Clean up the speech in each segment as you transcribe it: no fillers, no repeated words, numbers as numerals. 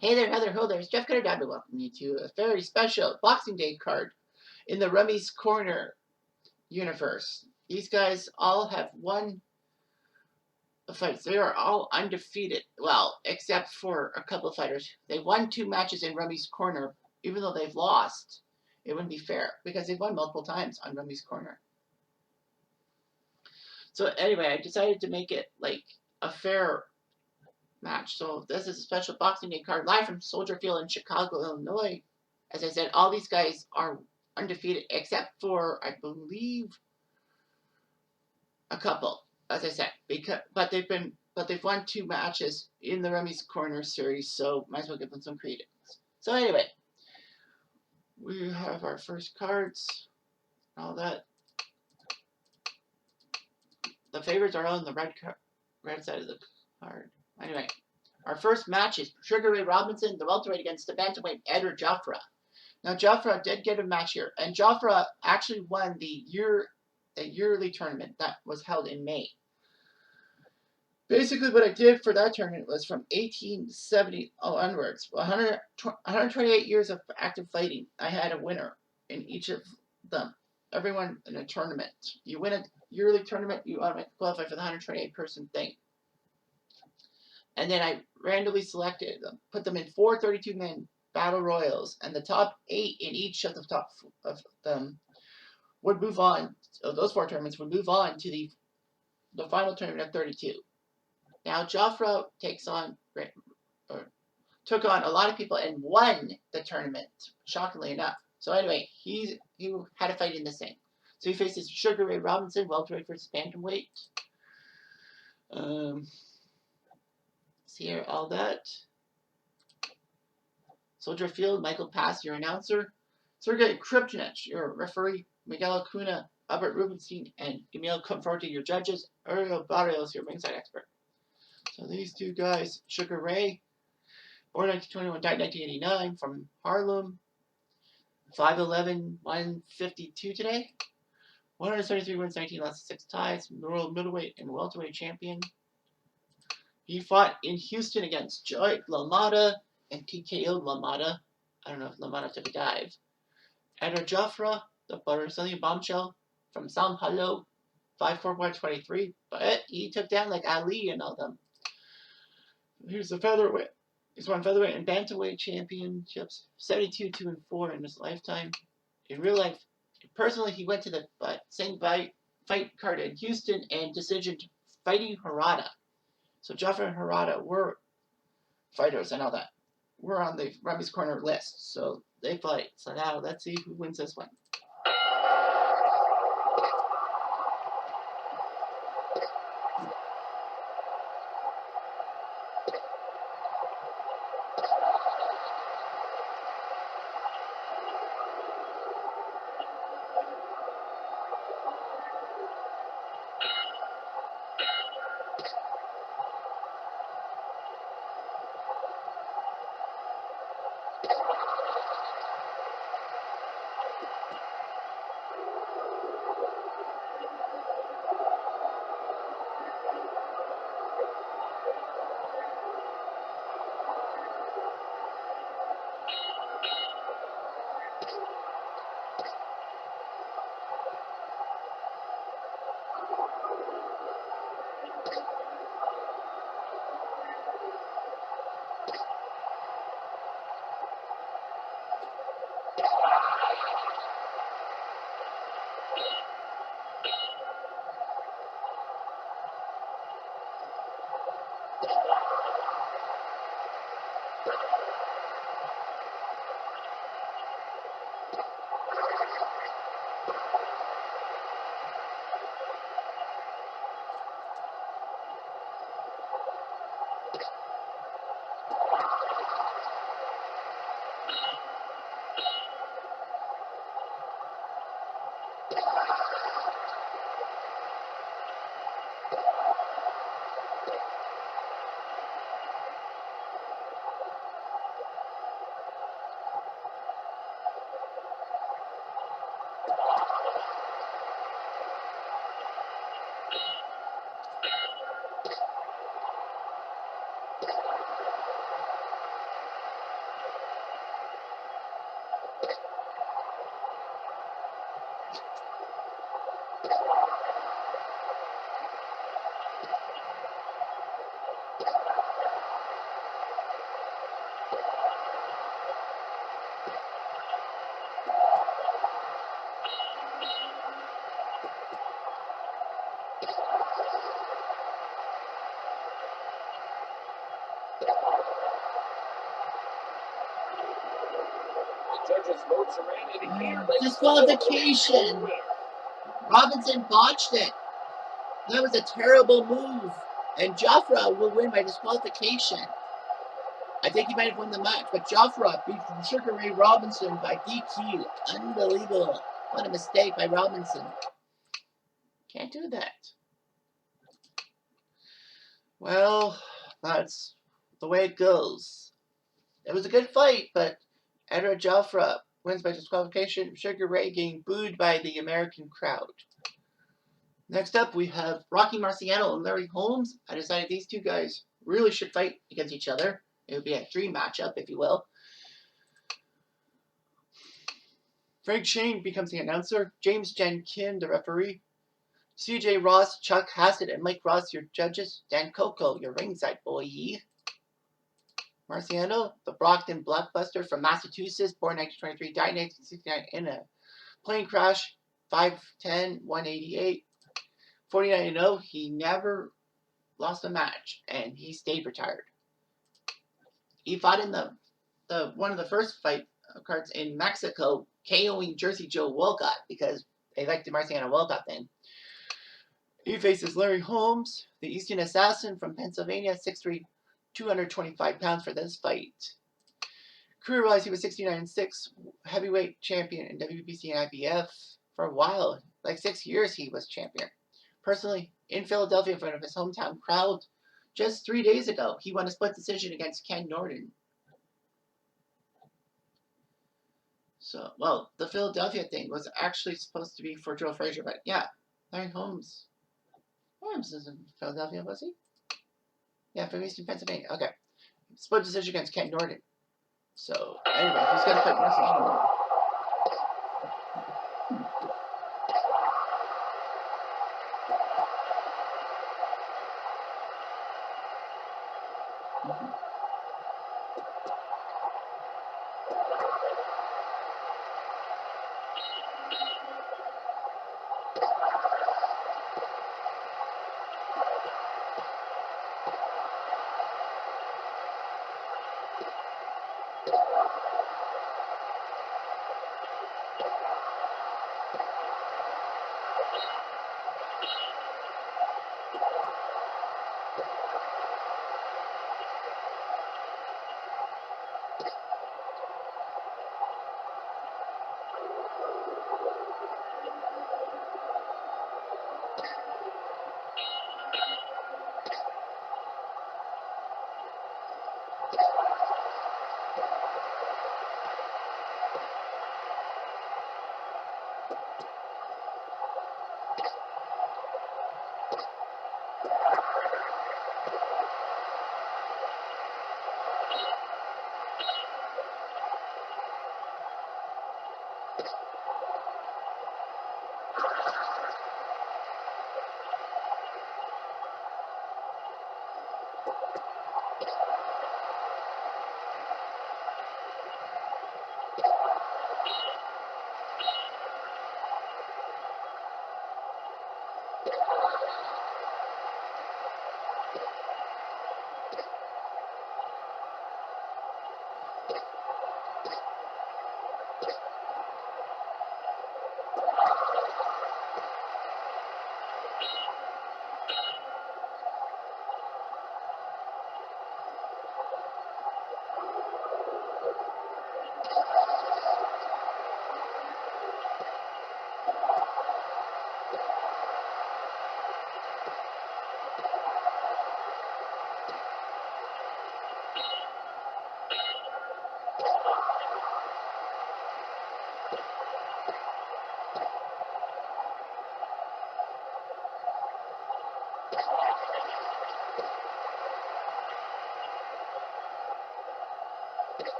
Hey there, Heather Ho, there's Jeff Cutter Dabby welcoming you to a very special Boxing Day card in the Rummys Corner universe. These guys all have won the fights. They are all undefeated. Well, except for a couple of fighters. They won 2 matches in Rummys Corner, even though they've lost. It wouldn't be fair because they've won multiple times on Rummys Corner. So anyway, I decided to make it like a fair match. So this is a special Boxing Day card live from Soldier Field in Chicago, Illinois. As I said, all these guys are undefeated except for, I believe, a couple. As I said, but they've won 2 matches in the Rummys Corner series, so might as well give them some credence. So anyway, we have our first cards, all that. The favorites are on the red side of the card. Anyway, our first match is Sugar Ray Robinson, the welterweight, against the bantamweight Edward Joffre. Now, Joffre did get a match here, and Joffre actually won the yearly tournament that was held in May. Basically, what I did for that tournament was from 1870 onwards, 128 years of active fighting, I had a winner in each of them. Everyone in a tournament. You win a yearly tournament, you automatically qualify for the 128-person thing. And then I randomly selected them, put them in 4 32-man battle royals, and the top 8 in each of the top of them would move on. So those 4 tournaments would move on to the final tournament of 32. Now Joffre took on a lot of people and won the tournament, shockingly enough. So anyway, he had a fight in this thing. So he faces Sugar Ray Robinson, welterweight versus bantamweight. See here, all that. Soldier Field, Michael Pass, your announcer. Sergei Kripnich, your referee. Miguel Acuna, Albert Rubenstein, and Emil Conforti, your judges. Ariel Barrios, your ringside expert. So these 2 guys, Sugar Ray, born 1921, died 1989, from Harlem. 5'11", 152 today. 173 wins, 19 losses, 6 ties. World middleweight and welterweight champion. He fought in Houston against Joy LaMotta and TKO'd LaMotta. I don't know if LaMotta took a dive. Edward Joffre, the Brazilian bombshell from Sao Paulo, 5'4", 123, but he took down like Ali and all them. Here's the featherweight. He's won featherweight and bantamweight championships, 72, 2-4 in his lifetime. In real life, personally, he went to the same fight card in Houston and decisioned fighting Harada. So Joffre and Harada were fighters and all that. We're on the Rummys Corner list, so they fight. So now let's see who wins this one. Disqualification. Robinson botched it. That was a terrible move. And Jafra will win by disqualification. I think he might have won the match, but Jafra beat Sugar Ray Robinson by DQ. Unbelievable. What a mistake by Robinson. Can't do that. Well, that's the way it goes. It was a good fight, but Edward Jafra wins by disqualification. Sugar Ray getting booed by the American crowd. Next up, we have Rocky Marciano and Larry Holmes. I decided these two guys really should fight against each other. It would be a dream matchup, if you will. Frank Shane becomes the announcer. James Jenkin, the referee. CJ Ross, Chuck Hassett, and Mike Ross, your judges. Dan Coco, your ringside boy. Marciano, the Brockton blockbuster from Massachusetts, born 1923, died 1969 in a plane crash. 5'10", 188, 49-0. He never lost a match, and he stayed retired. He fought in the one of the first fight cards in Mexico, KOing Jersey Joe Walcott because they liked the Marciano Walcott then. He faces Larry Holmes, the Eastern Assassin from Pennsylvania, 6'3", 225 pounds for this fight. Career-wise, he was 69-6, heavyweight champion in WBC and IBF for a while. Like 6 years he was champion. Personally, in Philadelphia in front of his hometown crowd, just 3 days ago, he won a split decision against Ken Norton. So, well, the Philadelphia thing was actually supposed to be for Joe Frazier, but yeah, Larry Holmes. Holmes is in Philadelphia, was he? Yeah, from Eastern Pennsylvania. Okay. Split decision against Ken Norton. So, anyway, he's got to fight Marciano.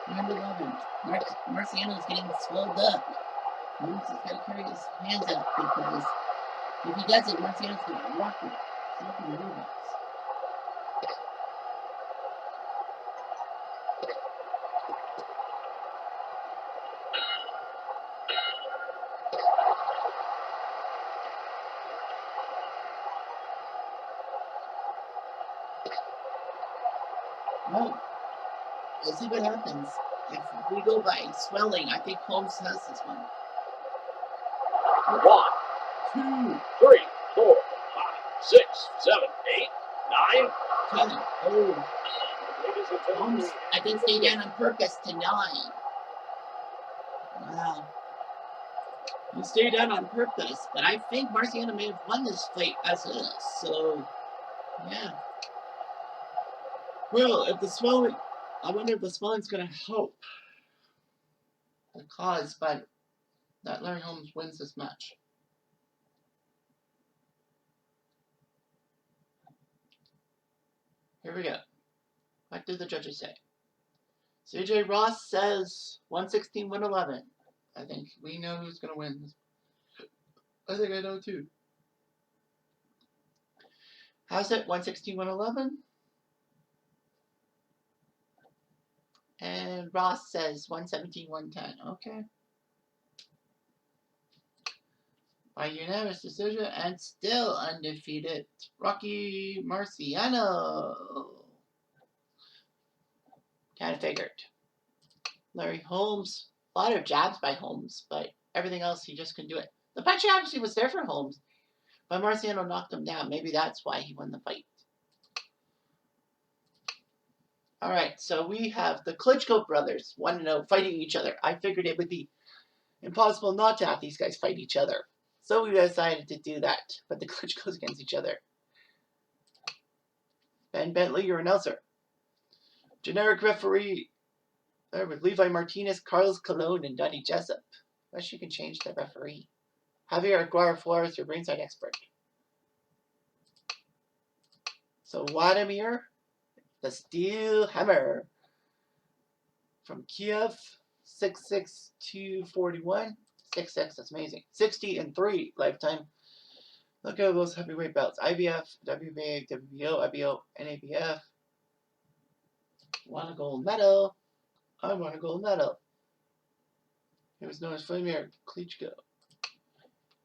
Number 11. Marciano's getting swelled up. Rummys has got to carry his hands up because if he doesn't, Marciano's going to rock it. Something robots. Well, we'll see what happens. If we go by swelling, I think Holmes has this one. 1, 2, 3, 4, 5, 6, 7, 8, 9. 10. Oh. Holmes, I think, stayed down on purpose to 9. Wow. He stayed down on purpose, but I think Marciano may have won this fight as is. So, yeah. Well, if the swelling, I wonder if the swelling's going to help the cause, but that Larry Holmes wins this match. Here we go. What do the judges say? CJ Ross says 116-111. I think we know who's going to win. I think I know too. How's it? 116-111? And Ross says 117-110. Okay. By unanimous decision and still undefeated, Rocky Marciano. Kind of figured. Larry Holmes, a lot of jabs by Holmes, but everything else he just couldn't do it. The punch actually was there for Holmes, but Marciano knocked him down. Maybe that's why he won the fight. All right, so we have the Klitschko brothers, 1-0, fighting each other. I figured it would be impossible not to have these guys fight each other. So we decided to do that, but the Klitschko's against each other. Ben Bentley, your announcer. Generic referee with Levi Martinez, Carlos Colon, and Donnie Jessup. I wish you can change the referee. Javier Aguirre Flores, your ringside expert. So Vladimir, the Steel Hammer, from Kiev, 6'6", 241. 6'6", that's amazing. 60-3 lifetime. Look at those heavyweight belts. IBF, WBA, WBO, IBO, NABF. Won a gold medal. I won a gold medal. He was known as Vladimir Klitschko.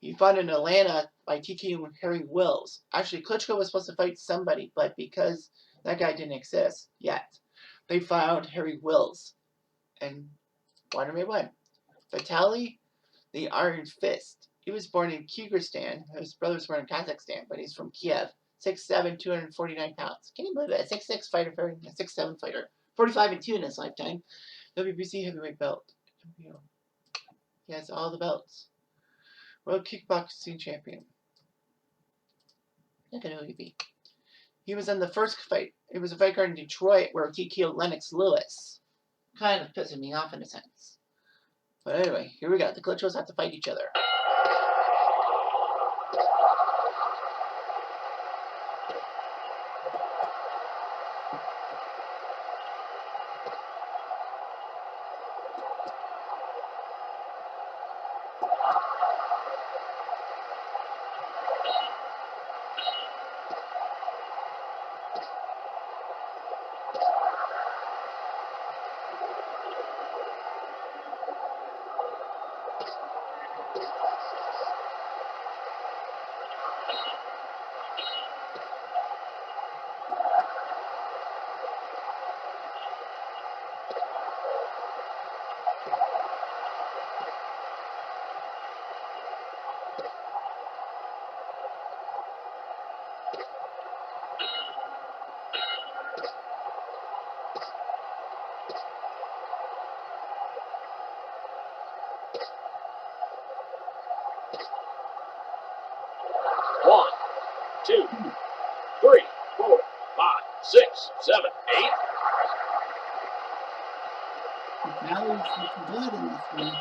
He fought in Atlanta by TKO Harry Wills. Actually, Klitschko was supposed to fight somebody, but because that guy didn't exist yet, they found Harry Wills. And Vladimir won. Vitaly, the Iron Fist. He was born in Kyrgyzstan. His brother was born in Kazakhstan, but he's from Kiev. 6'7", 249 pounds. Can you believe it? A 6'6" fighter fighting a 6'7" fighter. 45-2 in his lifetime. WBC heavyweight belt. He has all the belts. World kickboxing champion. Look at who he beat. He was in the first fight. It was a fight card in Detroit where he killed Lennox Lewis. Kind of pissing me off in a sense. But anyway, here we go. The Klitschkos have to fight each other. One, 2, 3, 4, 5, 6, 7, 8. Vitaly's looking good in this one.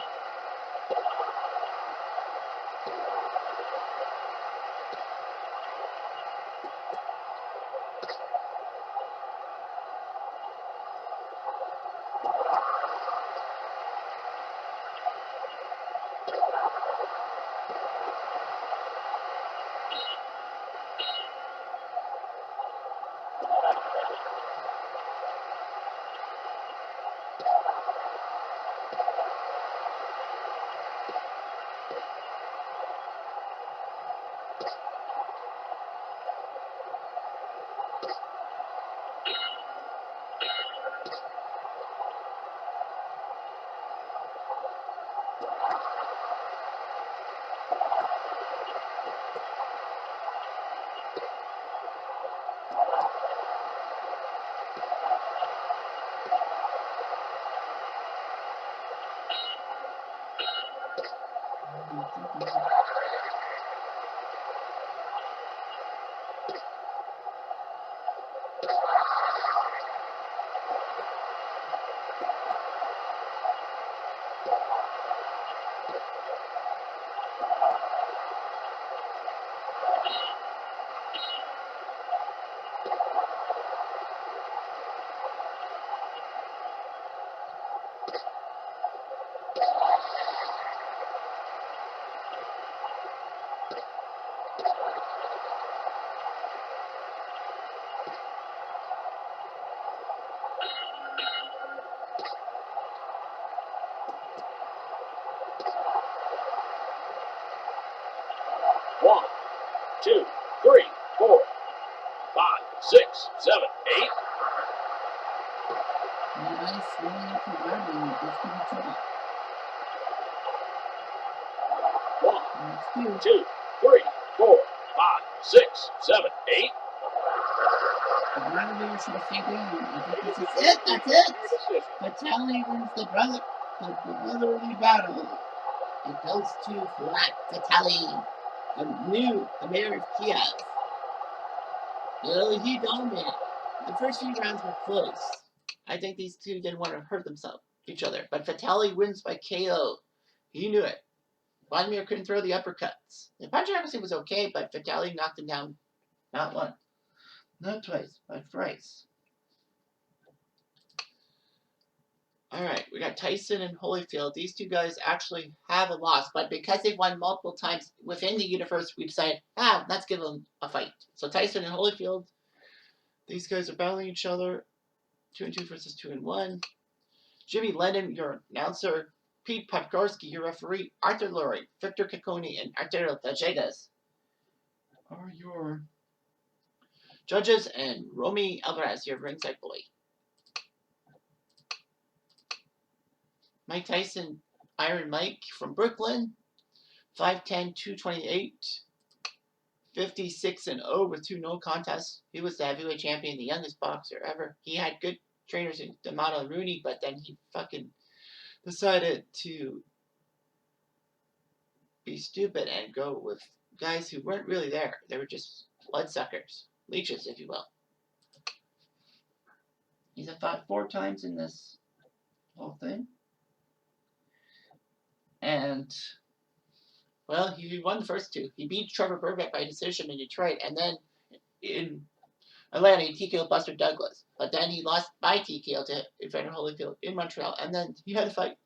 One, two, three, four, 5, 6, 7, 8. Nice rolling up the rubber. Let's give it trouble. 1, 2, 3, 4, 5, 6, 7, 8. Vladimir should have stayed down. I think this is it. That's it. Vitaly wins the brotherly battle. It goes to Vitaly, a new mayor of Kiev. Well, he dominated. The first few rounds were close. I think these two didn't want to hurt each other. But Vitaly wins by KO. He knew it. Vladimir couldn't throw the uppercuts. The punch accuracy was okay, but Vitaly knocked him down not once, not twice, but thrice. Alright, we got Tyson and Holyfield. These two guys actually haven't lost, but because they've won multiple times within the universe, we decided, let's give them a fight. So Tyson and Holyfield, these guys are battling each other. 2-2 versus 2-1. Jimmy Lennon, your announcer. Pete Podgorski, your referee. Arthur Laurie, Victor Cacconi, and Arturo Tajegas are your judges, and Romy Alvarez, your ringside boy. Mike Tyson, Iron Mike from Brooklyn, 5'10", 228, 56-0 with 2 no contests. He was the heavyweight champion, the youngest boxer ever. He had good trainers in D'Amato and Rooney, but then he fucking decided to be stupid and go with guys who weren't really there. They were just bloodsuckers, leeches, if you will. He's fought 4 times in this whole thing. And, well, he won the first 2. He beat Trevor Burbank by decision in Detroit, and then in Atlanta, he TKO'd Buster Douglas. But then he lost by TKO to Evander Holyfield in Montreal, and then he had to fight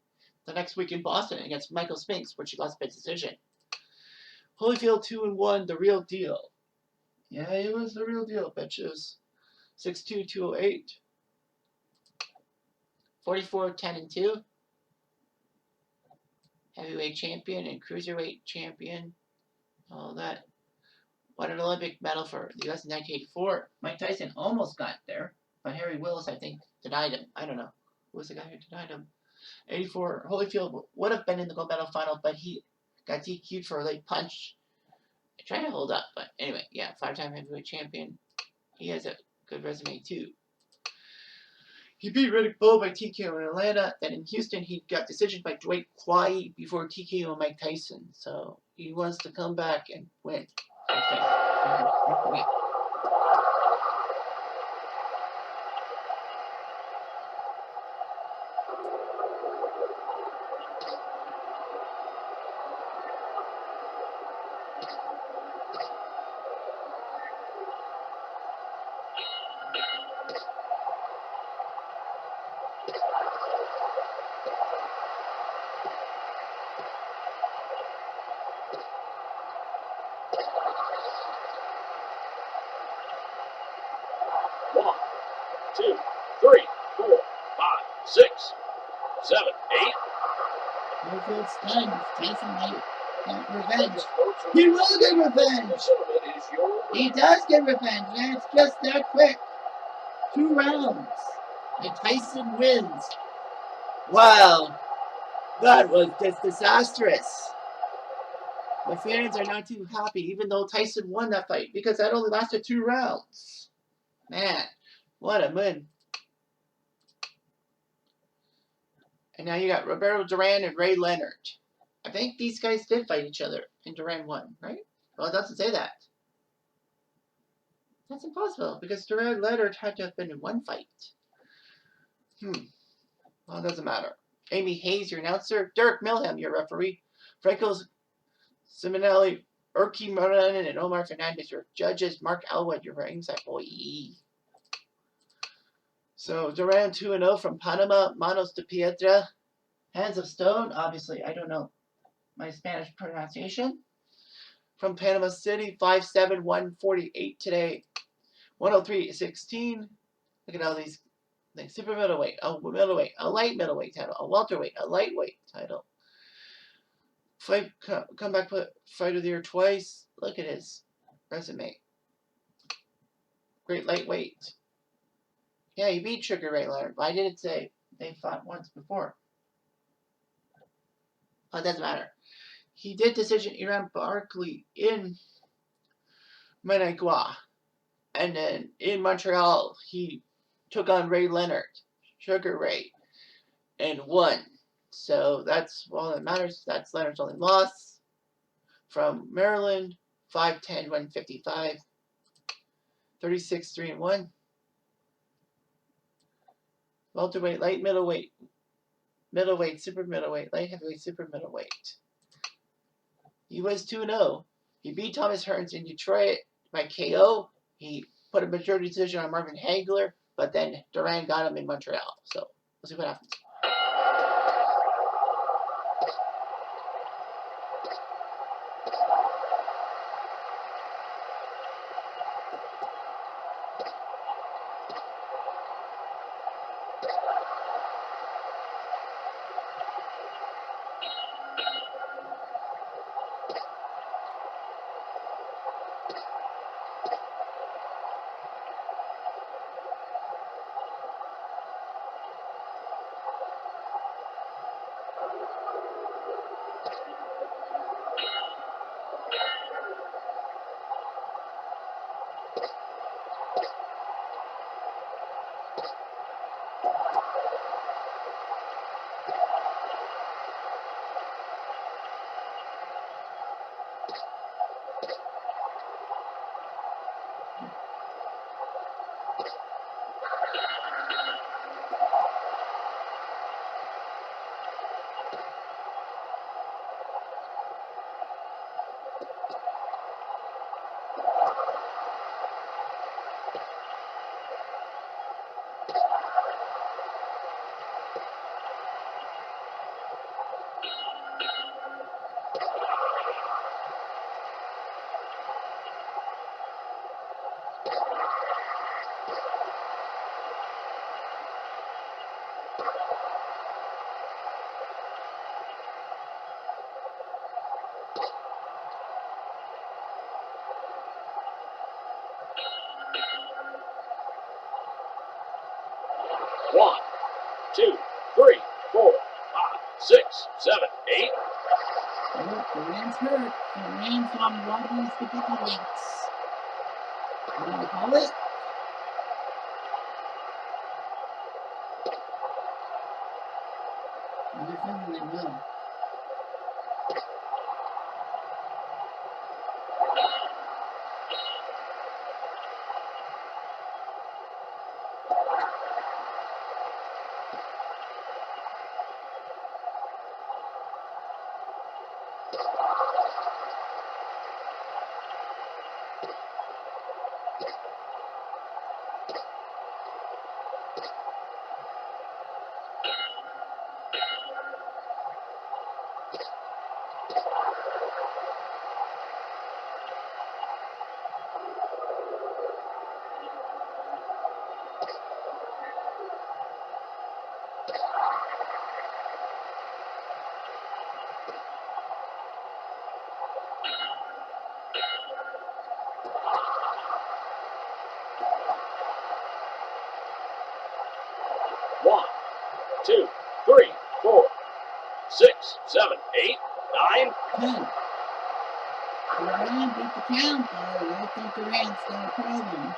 the next week in Boston against Michael Spinks, which he lost by decision. Holyfield 2-1, the real deal. Yeah, he was the real deal, bitches. 6'2", 208. 44, 10-2. Heavyweight champion and cruiserweight champion. All that. Won an Olympic medal for the U.S. in 1984. Mike Tyson almost got there, but Harry Willis, I think, denied him. I don't know. Who was the guy who denied him? 84. Holyfield would have been in the gold medal final, but he got DQ'd for a late punch. I tried to hold up, but anyway, yeah, 5-time heavyweight champion. He has a good resume, too. He beat Riddick Bowe by TKO in Atlanta. Then in Houston, he got decision by Dwight Quay before TKO Mike Tyson. So he wants to come back and win. Okay. 1, 2, 3, 4, 5, 6, 7, 8. Holyfield's done. Tyson might get revenge. He will get revenge. The settlement is your He does get revenge, and it's just that quick. 2 rounds. And Tyson wins. Wow. That was just disastrous. The fans are not too happy, even though Tyson won that fight, because that only lasted 2 rounds. Man, what a win. And now you got Roberto Duran and Ray Leonard. I think these guys did fight each other, and Duran won, right? Well, it doesn't say that. That's impossible, because Duran and Leonard had to have been in one fight. Well, it doesn't matter. Amy Hayes, your announcer. Derek Milham, your referee. Franco Simonelli, Urki Moran, and Omar Fernandez, your judges. Mark Elwood, your ringside boy. So, Duran 2-0 from Panama. Manos de Piedra. Hands of Stone. Obviously, I don't know my Spanish pronunciation. From Panama City, 5'7", 148 today. 103.16. Look at all these things. Super middleweight, a middleweight, a light middleweight title, a welterweight, a lightweight title. Fight, comeback fight of the year twice. Look at his resume. Great lightweight. Yeah, he beat Sugar Ray Leonard. Why did it say they fought once before? Oh, it doesn't matter. He did decision Iran Barkley in Managua. And then in Montreal, he took on Ray Leonard, Sugar Ray, and won. So that's all that matters. That's Leonard's only loss. From Maryland, 5'10", 155, 36-3-1. Welterweight, light middleweight, middleweight, super middleweight, light heavyweight, super middleweight. He was 2-0. He beat Thomas Hearns in Detroit by KO. He put a majority decision on Marvin Hagler, but then Duran got him in Montreal. So we'll see what happens. One, two, three, four, five, six, seven, eight. Duran's hurt. Duran's on Rodney Spaghetti Links. What do you call it? They're filming it well. 2, 3, 4, 6, 7, 8, 9. 10. Durant beat the count, though. I think Durant's got a problem.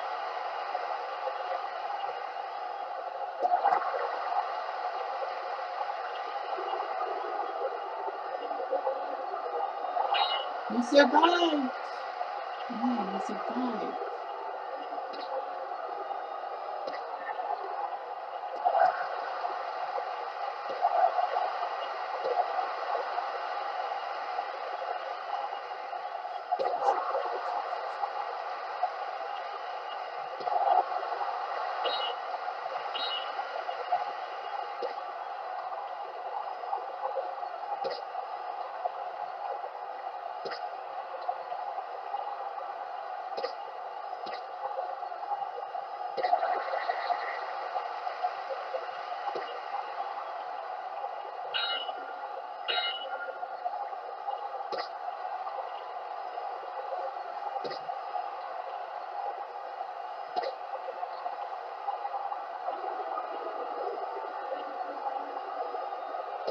He survived. Yeah, he survived.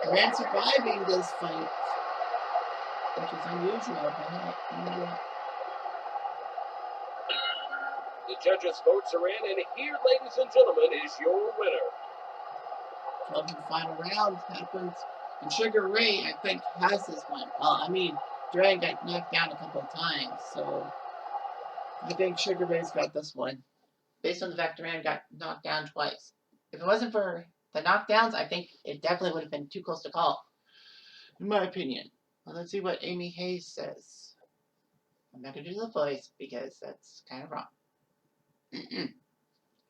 Durant surviving this fight, which is unusual, but hey, you know what? The judges' votes are in, and here, ladies and gentlemen, is your winner. 12th and final round happens, and Sugar Ray, I think, has this one. Well, I mean, Durant got knocked down a couple of times, so I think Sugar Ray's got this one, based on the fact Durant got knocked down twice. If it wasn't for the knockdowns, I think it definitely would have been too close to call, in my opinion. Well, let's see what Amy Hayes says. I'm not going to do the voice because that's kind of wrong.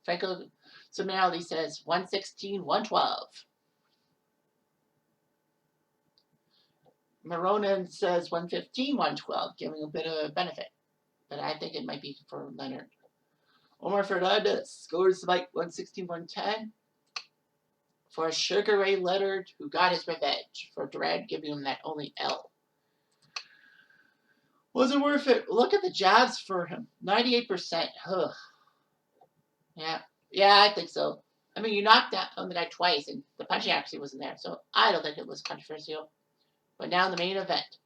Franco Somerali says 116, 112. Maronan says 115, 112, giving a bit of a benefit. But I think it might be for Leonard. Omar Fernandez scores like 116, 110 for Sugar Ray Leonard, who got his revenge for Durant giving him that only L. Was it worth it? Look at the jabs for him. 98%. Ugh. Yeah, I think so. I mean, you knocked down the guy twice, and the punching actually wasn't there, so I don't think it was controversial. But now in the main event,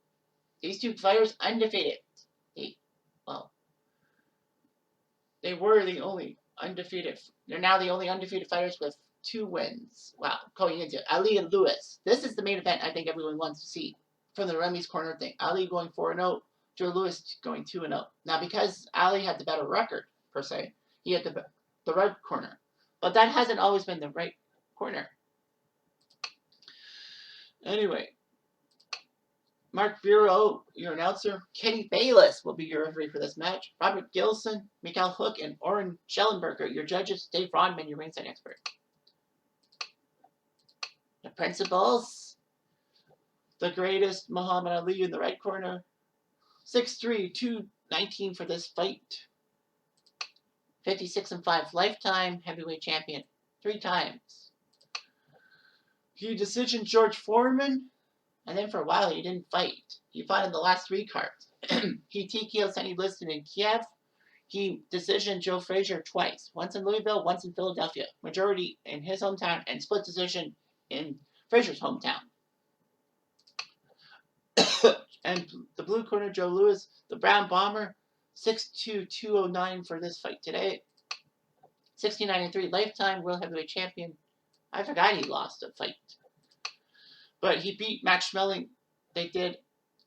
these two fighters undefeated. They were the only undefeated. They're now the only undefeated fighters with 2 wins. Wow, going into it. Ali and Lewis. This is the main event I think everyone wants to see from the Rummys corner thing. Ali going 4-0, Joe Lewis going 2-0. Now, because Ali had the better record, per se, he had the right corner. But that hasn't always been the right corner. Anyway, Mark Bureau, your announcer. Kenny Bayless will be your referee for this match. Robert Gilson, Mikael Hook, and Oren Schellenberger, your judges. Dave Rodman, your ringside expert. The principals. The greatest, Muhammad Ali in the right corner. 6'3", 219 for this fight. 56-5 lifetime heavyweight champion 3 times. He decision George Foreman. And then for a while, he didn't fight. He fought in the last 3 cards. He TKO'd Sonny Liston in Kiev. He decisioned Joe Frazier twice. Once in Louisville, once in Philadelphia. Majority in his hometown, and split decision in Frazier's hometown. And the blue corner, Joe Lewis, the Brown Bomber, 6'2", 209 for this fight today. 69-3 lifetime world heavyweight champion. I forgot he lost a fight. But he beat Max Schmeling. They did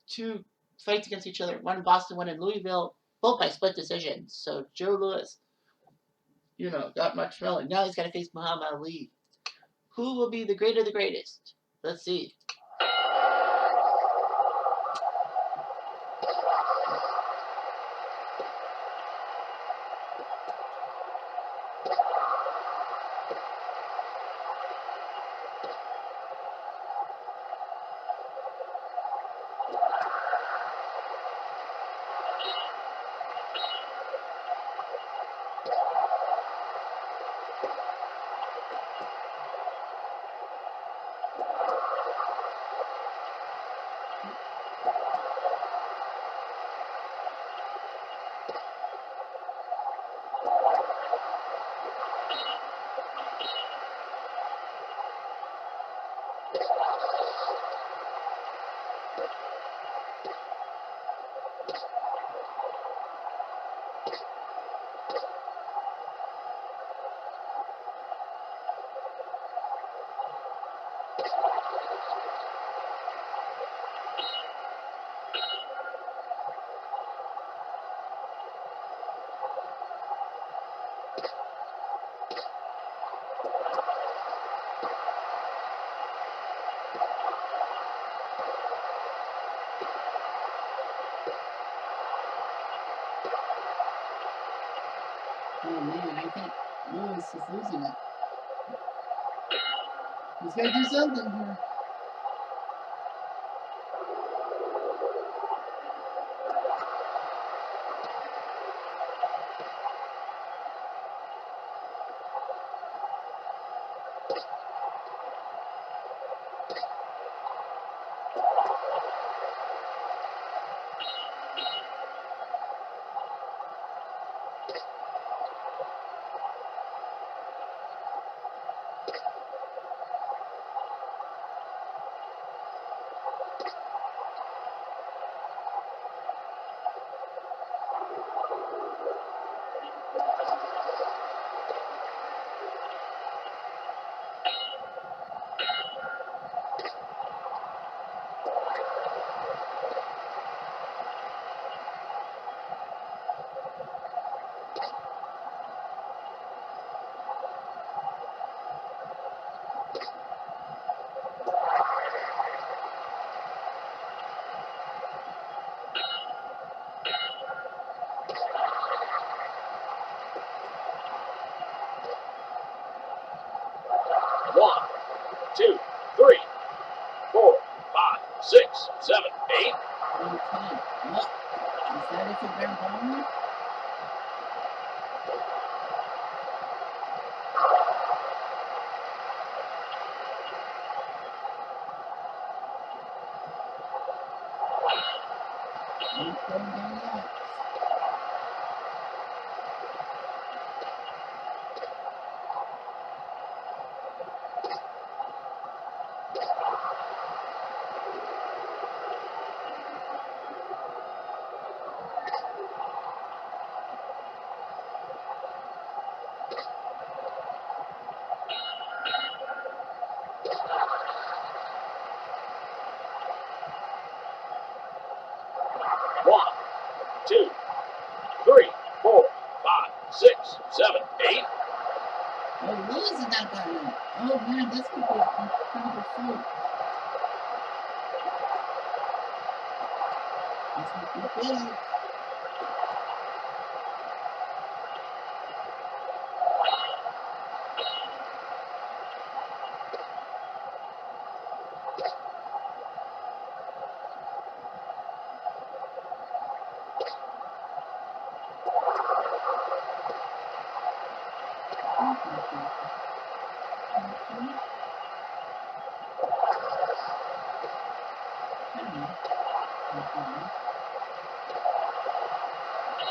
2 fights against each other. One in Boston, one in Louisville. Both by split decision. So Joe Lewis, got Max Schmeling. Now he's got to face Muhammad Ali. Who will be the greater the greatest? Let's see. Oh man, I think Lewis is losing it. He's got to do something here. One, two, three, 4, 5, 6, 7, 8. Okay. Well, is that it for Grand Prix? Ain't going down yet. One, two, three, 4, 5, 6, 7, 8. Oh, Lewis is not that one. Oh man, this could be an incredible fight. This would be big.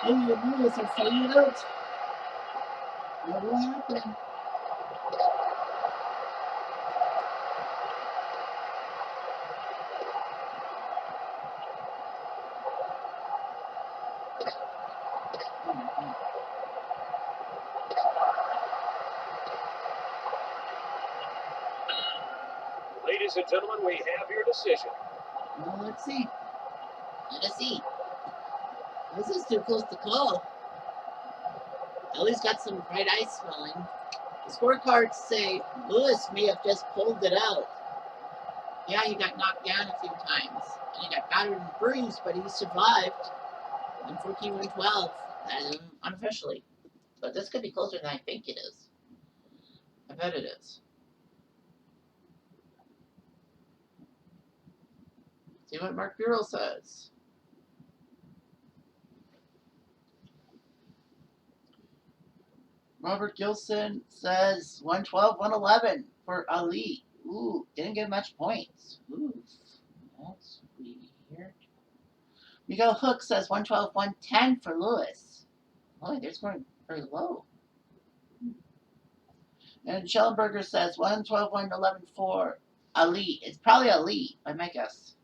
Oh, Lewis are fighting it out. What will happen? Oh my God. Ladies and gentlemen, we have your decision. Well, let's see. Let us see. This is too close to call. Ellie's got some bright eyes smelling. The scorecards say Lewis may have just pulled it out. Yeah, he got knocked down a few times. And he got battered and bruised, but he survived. 114, 112, unofficially. But this could be closer than I think it is. I bet it is. See what Mark Bureau says. Robert Gilson says 112, 111 for Ali. Ooh, didn't get much points. Ooh, that's weird. Miguel Hook says 112, 110 for Lewis. Oh, they're scoring very low. And Schellenberger says 112, 111 for Ali. It's probably Ali, by my guess.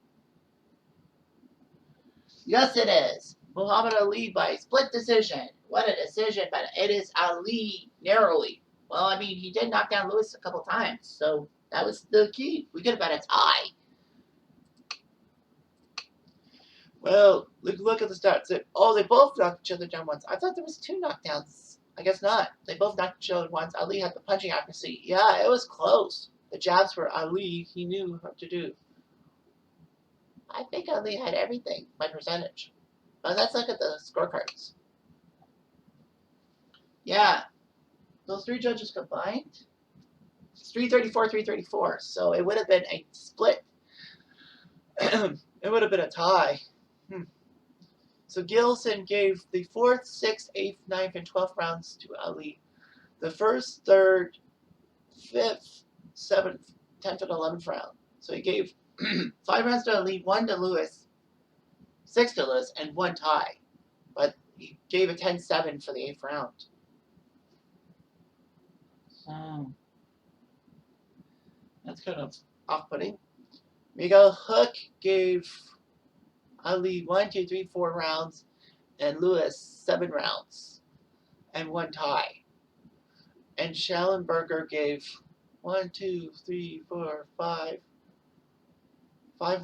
Yes, it is. Muhammad Ali by split decision. What a decision, but it is Ali narrowly. Well, I mean, he did knock down Lewis a couple times, so that was the key. We could have had a tie. Well, look at the stats. They both knocked each other down once. I thought there was 2 knockdowns. I guess not. They both knocked each other once. Ali had the punching accuracy. Yeah, it was close. The jabs were Ali. He knew what to do. I think Ali had everything by percentage. But let's look at the scorecards. Yeah, those 3 judges combined, it's 334, 334. So it would have been a split. It would have been a tie. So Gilson gave the 4th, 6th, 8th, 9th, and 12th rounds to Ali. The 1st, 3rd, 5th, 7th, 10th, and 11th round. So he gave 5 rounds to Ali, 1 to Lewis, 6 to Lewis, and 1 tie. But he gave a 10-7 for the 8th round. So that's kind of off-putting. Miguel Hook gave Ali 1, 2, 3, 4 rounds, and Lewis 7 rounds, and 1 tie. And Schallenberger gave 1, 2, 3, 4, 5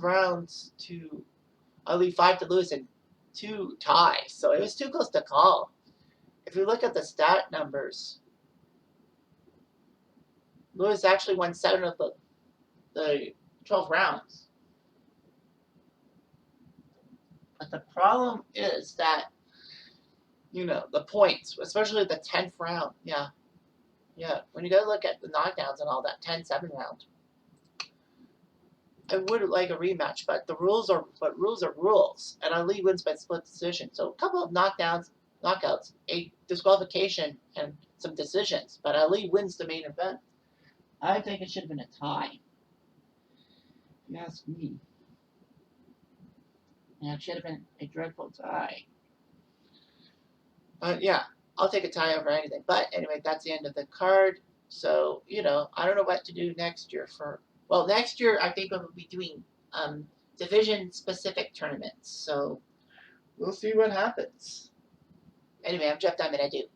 rounds to Ali, 5 to Lewis, and 2 ties. So it was too close to call. If you look at the stat numbers, Lewis actually won 7 of the 12 rounds. But the problem is that, the points, especially the 10th round. Yeah. When you go look at the knockdowns and all that, 10-7 round. I would like a rematch, but rules are rules. And Ali wins by split decision. So a couple of knockouts, a disqualification, and some decisions. But Ali wins the main event. I think it should have been a tie. If you ask me. Yeah, it should have been a dreadful tie. Yeah, I'll take a tie over anything. But anyway, that's the end of the card. So, I don't know what to do next year next year I think we'll be doing division-specific tournaments. So, we'll see what happens. Anyway, I'm Jeff Diamond. I do.